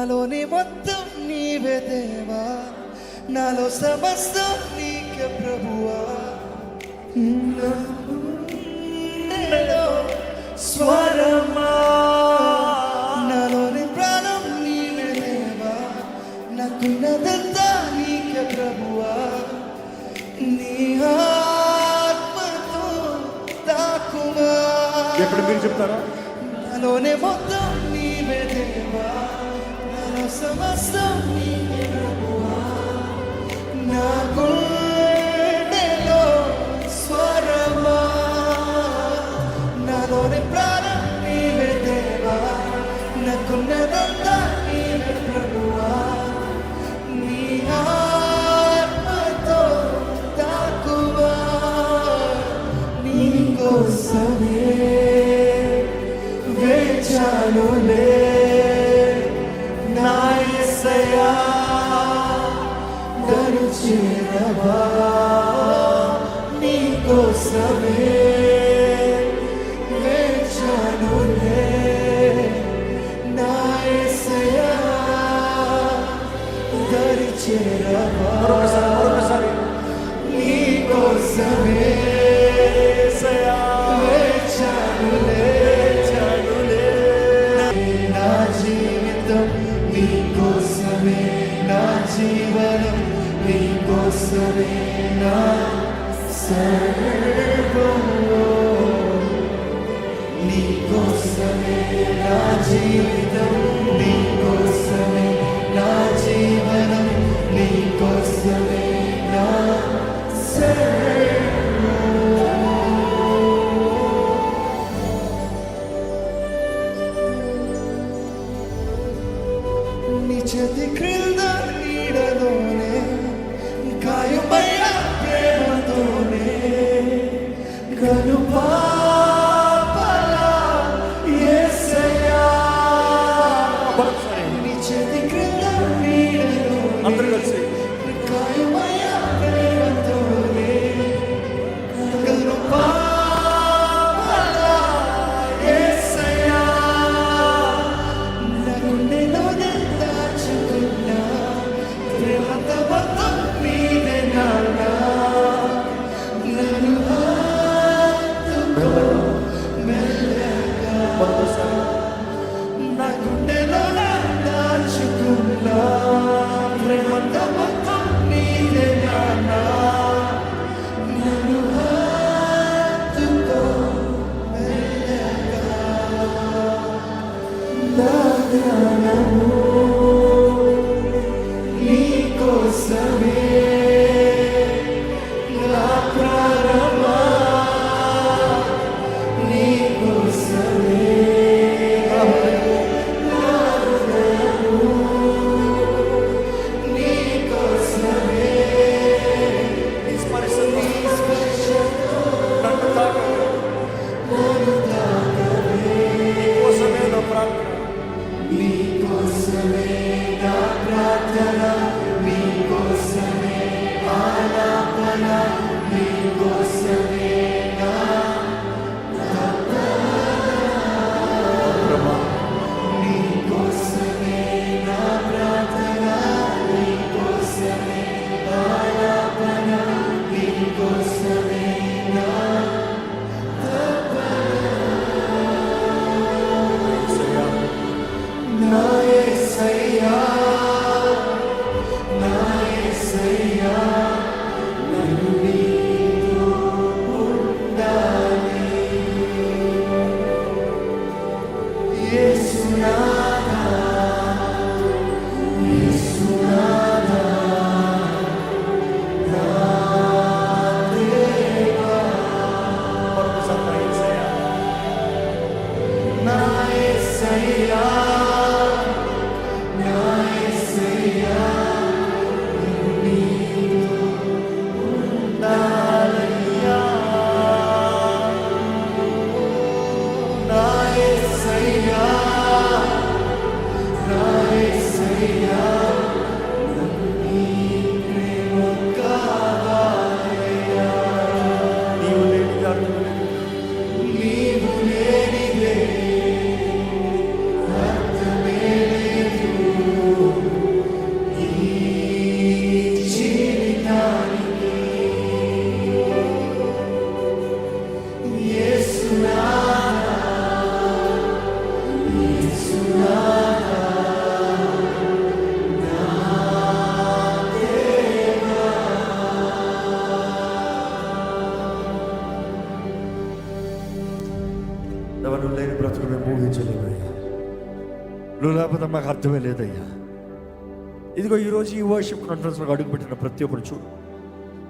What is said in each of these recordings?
నాలోని మొత్తం నీవే దేవా, నాలో సమస్తం నీకే ప్రభువా. స్వరమా నాలోని ప్రాణం నీవే దేవా, నాకున్నదంతా నీకే ప్రభువా. నీ ఆత్మతో తాకుమా. ఎప్పుడు మీరు చెప్తారా? నాలోనే మొత్తం నీవే దేవా, నాలో సమస్తం నీకే ప్రభువా. నా గుండెలో స్వరమా నాలోని ప్రాణం నీవే దేవా, నాకున్నదంతా నీవే ప్రభువా. నీ ఆత్మతో తాకువా. నీ కోసమే వేచానులే నా యేసయ్యా, దరి చేరవా. నీ కోసమే వేచానులే నా యేసయ్యా, దరి చేరవా. నీ కోసమే నా జీవితం నీ కోసమే, నా జీవనం నీ కోసమే, నా సర్వము నీ కోసమే. నా జీవితం నీ కోసమే, నా జీవనం నీ కోసమే, నా నీ చేతి క్రింద నీడలోనే గాయమైన ప్రేమతోనే కనుపాపలా యేసయ్యా. నీ చేతి క్రింద నీడలోనే అందరూ కలిసి గాయమైన ప్రేమతోనే కనుపాపలా యేసయ్యా. నా గుండెలోనే దాచుకున్నా ప్రేమతో మొత్తం నీవే నాన్న. నన్ను హత్తుకో మెల్లగా. నా గుండెలోనే దాచుకున్నా ప్రేమతో మొత్తం నీవే నాన్న. నన్ను హత్తుకో మెల్లగా. నా ధ్యానము నీ కోసమే, నా ప్రాణమా నీ కోసమే. నా హృదయము నీ కోసమే. నీ స్పర్శతో నన్ను తాకవే, నన్ను తాకవే. నీకోసమే నా ప్రార్థన, నీ కోసమే నా ప్రార్థన, నీ కోసమే ఆలాపన, నీ కోసమే నా ప్రభా. నీ కోసమే నా ప్రార్థన, నీ కోసమే ఆలాపన, నీ కోసమే నా యేసయ్యా, నా యేసయ్యా, నా యేసయ్యా. నన్ను నీతో నువ్వు లేని బ్రతుకు మేము ఊహించలేమయ్యా. నువ్వు లేకపోతే మాకు అర్థమే లేదయ్యా. ఇదిగో ఈరోజు ఈ వర్షిప్ కాన్ఫరెన్స్లో అడుగుపెట్టిన ప్రతి ఒక్కరు చూడు,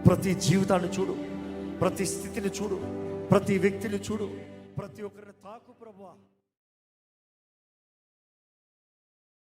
ప్రతి జీవితాన్ని చూడు, ప్రతి స్థితిని చూడు, ప్రతి వ్యక్తిని చూడు, ప్రతి ఒక్కరిని తాకు ప్రభువా.